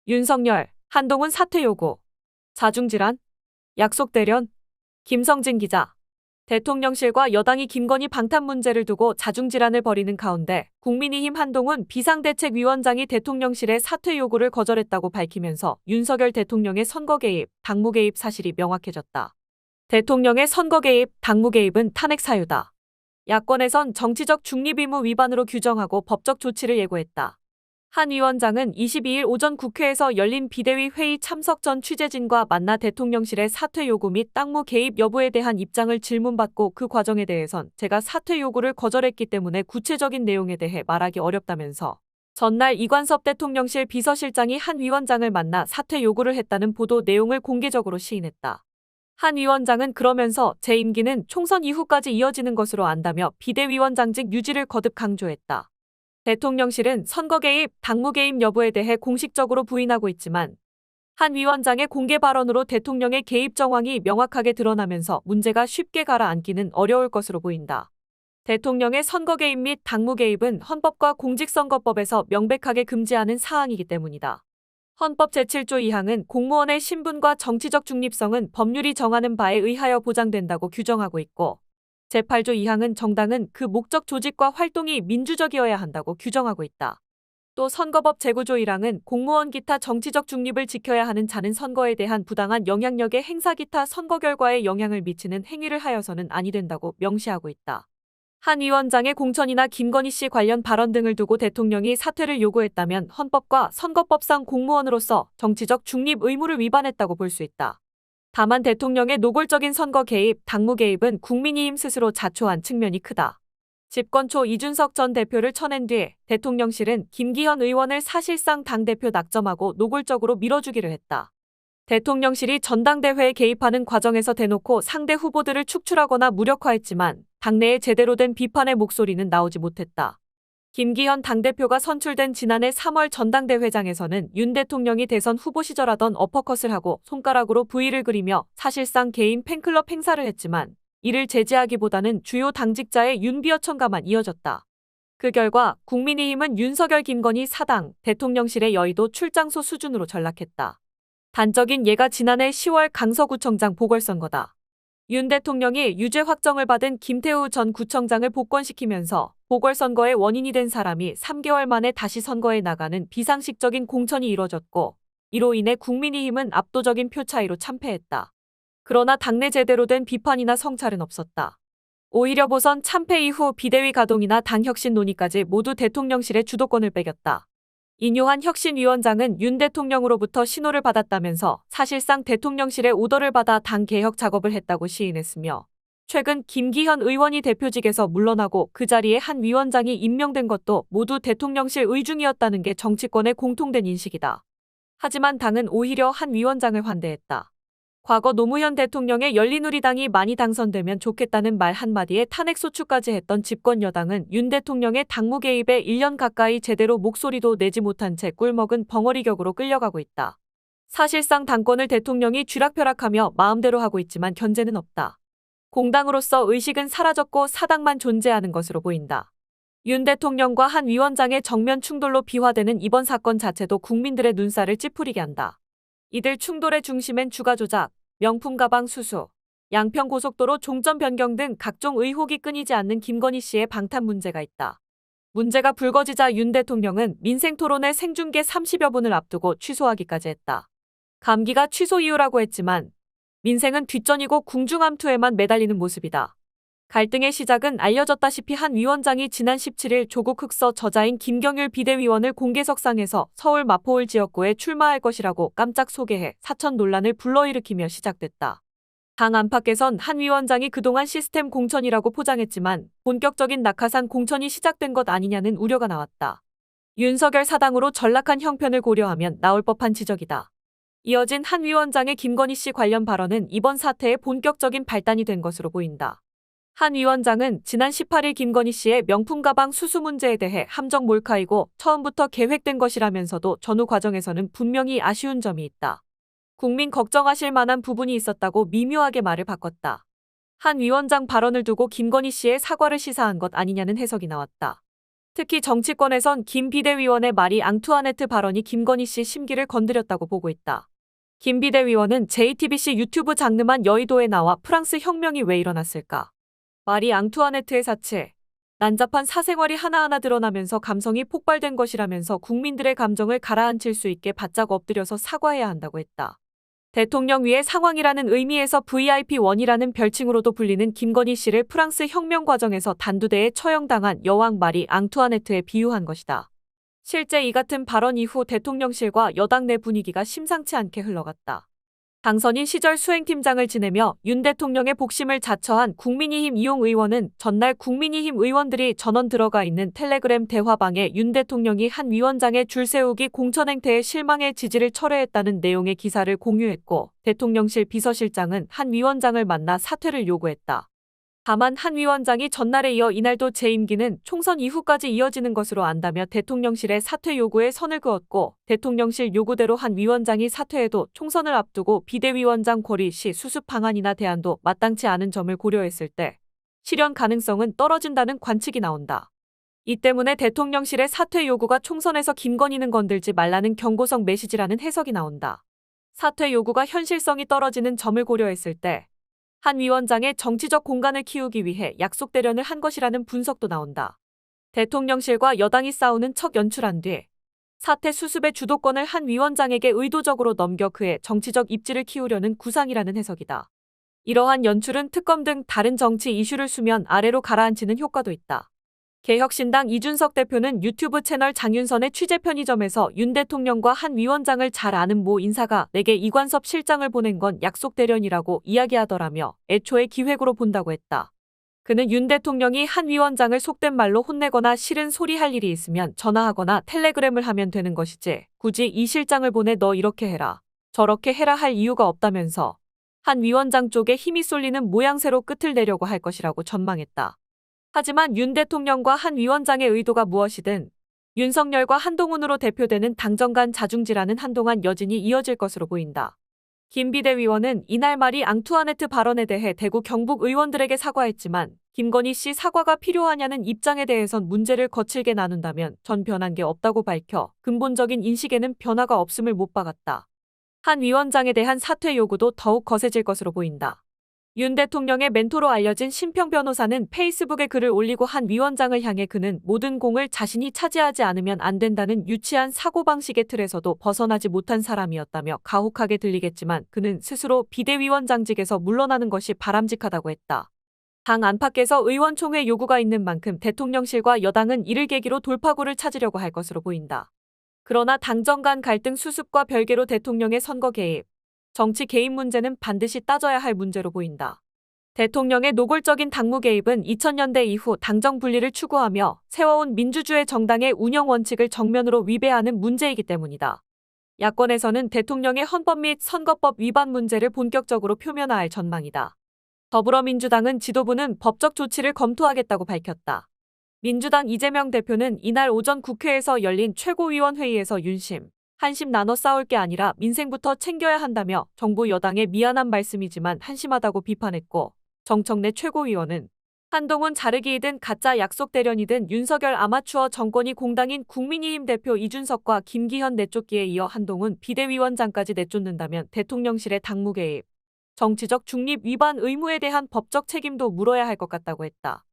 윤석열, 한동훈 사퇴 요구. 자중질환? 약속 대련? 김성진 기자. 대통령실과 여당이 김건희 방탄 문제를 두고 자중질환을 벌이는 가운데 국민의힘 한동훈 비상대책위원장이 대통령실의 사퇴 요구를 거절했다고 밝히면서 윤석열 대통령의 선거 개입, 당무 개입 사실이 명확해졌다. 대통령의 선거 개입, 당무 개입은 탄핵 사유다. 야권에선 정치적 중립 의무 위반으로 규정하고 법적 조치를 예고했다. 한 위원장은 22일 오전 국회에서 열린 비대위 회의 참석 전 취재진과 만나 대통령실의 사퇴 요구 및 당무 개입 여부에 대한 입장을 질문받고 그 과정에 대해선 제가 사퇴 요구를 거절했기 때문에 구체적인 내용에 대해 말하기 어렵다면서 전날 이관섭 대통령실 비서실장이 한 위원장을 만나 사퇴 요구를 했다는 보도 내용을 공개적으로 시인했다. 한 위원장은 그러면서 제 임기는 총선 이후까지 이어지는 것으로 안다며 비대위원장직 유지를 거듭 강조했다. 대통령실은 선거 개입, 당무 개입 여부에 대해 공식적으로 부인하고 있지만 한 위원장의 공개 발언으로 대통령의 개입 정황이 명확하게 드러나면서 문제가 쉽게 가라앉기는 어려울 것으로 보인다. 대통령의 선거 개입 및 당무 개입은 헌법과 공직선거법에서 명백하게 금지하는 사항이기 때문이다. 헌법 제7조 2항은 공무원의 신분과 정치적 중립성은 법률이 정하는 바에 의하여 보장된다고 규정하고 있고 제8조 2항은 정당은 그 목적 조직과 활동이 민주적이어야 한다고 규정하고 있다. 또 선거법 제9조 1항은 공무원 기타 정치적 중립을 지켜야 하는 자는 선거에 대한 부당한 영향력의 행사 기타 선거 결과에 영향을 미치는 행위를 하여서는 아니 된다고 명시하고 있다. 한 위원장의 공천이나 김건희 씨 관련 발언 등을 두고 대통령이 사퇴를 요구했다면 헌법과 선거법상 공무원으로서 정치적 중립 의무를 위반했다고 볼 수 있다. 다만 대통령의 노골적인 선거 개입, 당무 개입은 국민의힘 스스로 자초한 측면이 크다. 집권 초 이준석 전 대표를 쳐낸 뒤 대통령실은 김기현 의원을 사실상 당대표 낙점하고 노골적으로 밀어주기를 했다. 대통령실이 전당대회에 개입하는 과정에서 대놓고 상대 후보들을 축출하거나 무력화했지만 당내에 제대로 된 비판의 목소리는 나오지 못했다. 김기현 당대표가 선출된 지난해 3월 전당대회장에서는 윤 대통령이 대선 후보 시절 하던 어퍼컷을 하고 손가락으로 V를 그리며 사실상 개인 팬클럽 행사를 했지만 이를 제지하기보다는 주요 당직자의 윤비어 첨가만 이어졌다. 그 결과 국민의힘은 윤석열 김건희 사당, 대통령실의 여의도 출장소 수준으로 전락했다. 단적인 예가 지난해 10월 강서구청장 보궐선거다. 윤 대통령이 유죄 확정을 받은 김태우 전 구청장을 복권시키면서 보궐선거의 원인이 된 사람이 3개월 만에 다시 선거에 나가는 비상식적인 공천이 이뤄졌고 이로 인해 국민의힘은 압도적인 표 차이로 참패했다. 그러나 당내 제대로 된 비판이나 성찰은 없었다. 오히려 보선 참패 이후 비대위 가동이나 당 혁신 논의까지 모두 대통령실의 주도권을 빼겼다. 인요한 혁신위원장은 윤 대통령으로부터 신호를 받았다면서 사실상 대통령실의 오더를 받아 당 개혁 작업을 했다고 시인했으며 최근 김기현 의원이 대표직에서 물러나고 그 자리에 한 위원장이 임명된 것도 모두 대통령실 의중이었다는 게 정치권의 공통된 인식이다. 하지만 당은 오히려 한 위원장을 환대했다. 과거 노무현 대통령의 열린우리당이 많이 당선되면 좋겠다는 말 한마디에 탄핵소추까지 했던 집권 여당은 윤 대통령의 당무 개입에 1년 가까이 제대로 목소리도 내지 못한 채 꿀먹은 벙어리 격으로 끌려가고 있다. 사실상 당권을 대통령이 쥐락펴락하며 마음대로 하고 있지만 견제는 없다. 공당으로서 의식은 사라졌고 사당만 존재하는 것으로 보인다. 윤 대통령과 한 위원장의 정면 충돌로 비화되는 이번 사건 자체도 국민들의 눈살을 찌푸리게 한다. 이들 충돌의 중심엔 주가 조작, 명품 가방 수수, 양평고속도로 종점 변경 등 각종 의혹이 끊이지 않는 김건희 씨의 방탄 문제가 있다. 문제가 불거지자 윤 대통령은 민생토론회 생중계 30여 분을 앞두고 취소하기까지 했다. 감기가 취소 이유라고 했지만 민생은 뒷전이고 궁중암투에만 매달리는 모습이다. 갈등의 시작은 알려졌다시피 한 위원장이 지난 17일 조국 흑서 저자인 김경률 비대위원을 공개석상에서 서울 마포울 지역구에 출마할 것이라고 깜짝 소개해 사천 논란을 불러일으키며 시작됐다. 당 안팎에선 한 위원장이 그동안 시스템 공천이라고 포장했지만 본격적인 낙하산 공천이 시작된 것 아니냐는 우려가 나왔다. 윤석열 사당으로 전락한 형편을 고려하면 나올 법한 지적이다. 이어진 한 위원장의 김건희 씨 관련 발언은 이번 사태의 본격적인 발단이 된 것으로 보인다. 한 위원장은 지난 18일 김건희 씨의 명품 가방 수수 문제에 대해 함정 몰카이고 처음부터 계획된 것이라면서도 전후 과정에서는 분명히 아쉬운 점이 있다. 국민 걱정하실 만한 부분이 있었다고 미묘하게 말을 바꿨다. 한 위원장 발언을 두고 김건희 씨의 사과를 시사한 것 아니냐는 해석이 나왔다. 특히 정치권에선 김 비대위원의 마리 앙투아네트 발언이 김건희 씨 심기를 건드렸다고 보고 있다. 김 비대위원은 JTBC 유튜브 장르만 여의도에 나와 프랑스 혁명이 왜 일어났을까? 마리 앙투아네트의 사체, 난잡한 사생활이 하나하나 드러나면서 감성이 폭발된 것이라면서 국민들의 감정을 가라앉힐 수 있게 바짝 엎드려서 사과해야 한다고 했다. 대통령 위의 상황이라는 의미에서 VIP1이라는 별칭으로도 불리는 김건희 씨를 프랑스 혁명 과정에서 단두대에 처형당한 여왕 마리 앙투아네트에 비유한 것이다. 실제 이 같은 발언 이후 대통령실과 여당 내 분위기가 심상치 않게 흘러갔다. 당선인 시절 수행팀장을 지내며 윤 대통령의 복심을 자처한 국민의힘 이용 의원은 전날 국민의힘 의원들이 전원 들어가 있는 텔레그램 대화방에 윤 대통령이 한 위원장의 줄 세우기 공천 행태에 실망해 지지를 철회했다는 내용의 기사를 공유했고, 대통령실 비서실장은 한 위원장을 만나 사퇴를 요구했다. 다만 한 위원장이 전날에 이어 이날도 재임기는 총선 이후까지 이어지는 것으로 안다며 대통령실의 사퇴 요구에 선을 그었고, 대통령실 요구대로 한 위원장이 사퇴해도 총선을 앞두고 비대위원장 고리 시 수습 방안이나 대안도 마땅치 않은 점을 고려했을 때 실현 가능성은 떨어진다는 관측이 나온다. 이 때문에 대통령실의 사퇴 요구가 총선에서 김건희는 건들지 말라는 경고성 메시지라는 해석이 나온다. 사퇴 요구가 현실성이 떨어지는 점을 고려했을 때 한 위원장의 정치적 공간을 키우기 위해 약속 대련을 한 것이라는 분석도 나온다. 대통령실과 여당이 싸우는 척 연출한 뒤 사태 수습의 주도권을 한 위원장에게 의도적으로 넘겨 그의 정치적 입지를 키우려는 구상이라는 해석이다. 이러한 연출은 특검 등 다른 정치 이슈를 수면 아래로 가라앉히는 효과도 있다. 개혁신당 이준석 대표는 유튜브 채널 장윤선의 취재 편의점에서 윤 대통령과 한 위원장을 잘 아는 모 인사가 내게 이관섭 실장을 보낸 건 약속 대련이라고 이야기하더라며 애초에 기획으로 본다고 했다. 그는 윤 대통령이 한 위원장을 속된 말로 혼내거나 싫은 소리 할 일이 있으면 전화하거나 텔레그램을 하면 되는 것이지 굳이 이 실장을 보내 너 이렇게 해라, 저렇게 해라 할 이유가 없다면서 한 위원장 쪽에 힘이 쏠리는 모양새로 끝을 내려고 할 것이라고 전망했다. 하지만 윤 대통령과 한 위원장의 의도가 무엇이든 윤석열과 한동훈으로 대표되는 당정 간 자중질환은 한동안 여진이 이어질 것으로 보인다. 김 비대위원은 이날 마리 앙투아네트 발언에 대해 대구 경북 의원들에게 사과했지만 김건희 씨 사과가 필요하냐는 입장에 대해선 문제를 거칠게 나눈다면 전 변한 게 없다고 밝혀 근본적인 인식에는 변화가 없음을 못 박았다. 한 위원장에 대한 사퇴 요구도 더욱 거세질 것으로 보인다. 윤 대통령의 멘토로 알려진 심평 변호사는 페이스북에 글을 올리고 한 위원장을 향해 그는 모든 공을 자신이 차지하지 않으면 안 된다는 유치한 사고방식의 틀에서도 벗어나지 못한 사람이었다며 가혹하게 들리겠지만 그는 스스로 비대위원장직에서 물러나는 것이 바람직하다고 했다. 당 안팎에서 의원총회 요구가 있는 만큼 대통령실과 여당은 이를 계기로 돌파구를 찾으려고 할 것으로 보인다. 그러나 당정 간 갈등 수습과 별개로 대통령의 선거 개입, 정치 개입 문제는 반드시 따져야 할 문제로 보인다. 대통령의 노골적인 당무 개입은 2000년대 이후 당정 분리를 추구하며 세워온 민주주의 정당의 운영 원칙을 정면으로 위배하는 문제이기 때문이다. 야권에서는 대통령의 헌법 및 선거법 위반 문제를 본격적으로 표면화할 전망이다. 더불어민주당은 지도부는 법적 조치를 검토하겠다고 밝혔다. 민주당 이재명 대표는 이날 오전 국회에서 열린 최고위원회의에서 윤심, 한심 나눠 싸울 게 아니라 민생부터 챙겨야 한다며 정부 여당에 미안한 말씀이지만 한심하다고 비판했고, 정청래 최고위원은 한동훈 자르기이든 가짜 약속 대련이든 윤석열 아마추어 정권이 공당인 국민의힘 대표 이준석과 김기현 내쫓기에 이어 한동훈 비대위원장까지 내쫓는다면 대통령실의 당무 개입, 정치적 중립 위반 의무에 대한 법적 책임도 물어야 할 것 같다고 했다.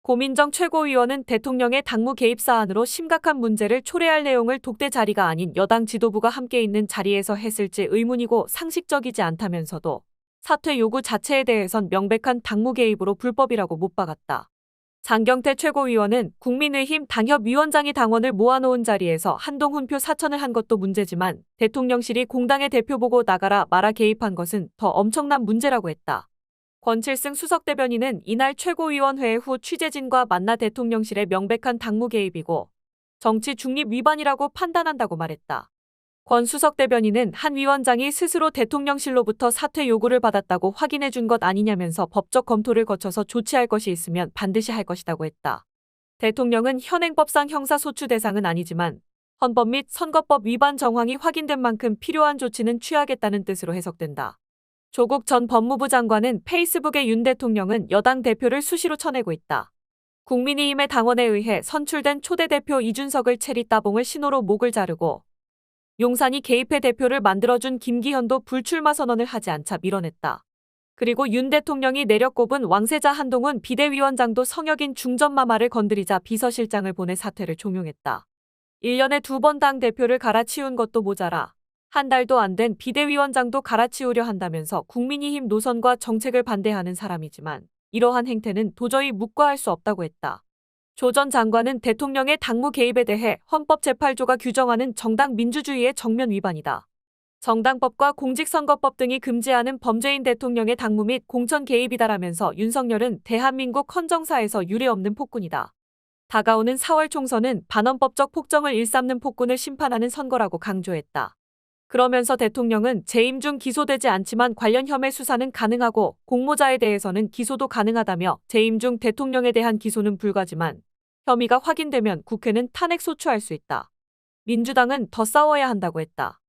고민정 최고위원은 대통령의 당무 개입 사안으로 심각한 문제를 초래할 내용을 독대 자리가 아닌 여당 지도부가 함께 있는 자리에서 했을지 의문이고 상식적이지 않다면서도 사퇴 요구 자체에 대해선 명백한 당무 개입으로 불법이라고 못 박았다. 장경태 최고위원은 국민의힘 당협위원장이 당원을 모아놓은 자리에서 한동훈표 사천을 한 것도 문제지만 대통령실이 공당의 대표 보고 나가라 마라 개입한 것은 더 엄청난 문제라고 했다. 권칠승 수석대변인은 이날 최고위원회 후 취재진과 만나 대통령실의 명백한 당무 개입이고 정치 중립 위반이라고 판단한다고 말했다. 권 수석대변인은 한 위원장이 스스로 대통령실로부터 사퇴 요구를 받았다고 확인해 준 것 아니냐면서 법적 검토를 거쳐서 조치할 것이 있으면 반드시 할 것이라고 했다. 대통령은 현행법상 형사소추 대상은 아니지만 헌법 및 선거법 위반 정황이 확인된 만큼 필요한 조치는 취하겠다는 뜻으로 해석된다. 조국 전 법무부 장관은 페이스북에 윤 대통령은 여당 대표를 수시로 쳐내고 있다. 국민의힘의 당원에 의해 선출된 초대 대표 이준석을 체리 따봉을 신호로 목을 자르고 용산이 개입해 대표를 만들어준 김기현도 불출마 선언을 하지 않자 밀어냈다. 그리고 윤 대통령이 내려꼽은 왕세자 한동훈 비대위원장도 성역인 중전마마를 건드리자 비서실장을 보내 사퇴를 종용했다. 1년에 2번 당대표를 갈아치운 것도 모자라 한 달도 안 된 비대위원장도 갈아치우려 한다면서 국민의힘 노선과 정책을 반대하는 사람이지만 이러한 행태는 도저히 묵과할 수 없다고 했다. 조 전 장관은 대통령의 당무 개입에 대해 헌법제8조가 규정하는 정당 민주주의의 정면 위반이다. 정당법과 공직선거법 등이 금지하는 범죄인 대통령의 당무 및 공천 개입이다라면서 윤석열은 대한민국 헌정사에서 유례없는 폭군이다. 다가오는 4월 총선은 반헌법적 폭정을 일삼는 폭군을 심판하는 선거라고 강조했다. 그러면서 대통령은 재임 중 기소되지 않지만 관련 혐의 수사는 가능하고 공모자에 대해서는 기소도 가능하다며 재임 중 대통령에 대한 기소는 불가지만 혐의가 확인되면 국회는 탄핵 소추할 수 있다. 민주당은 더 싸워야 한다고 했다.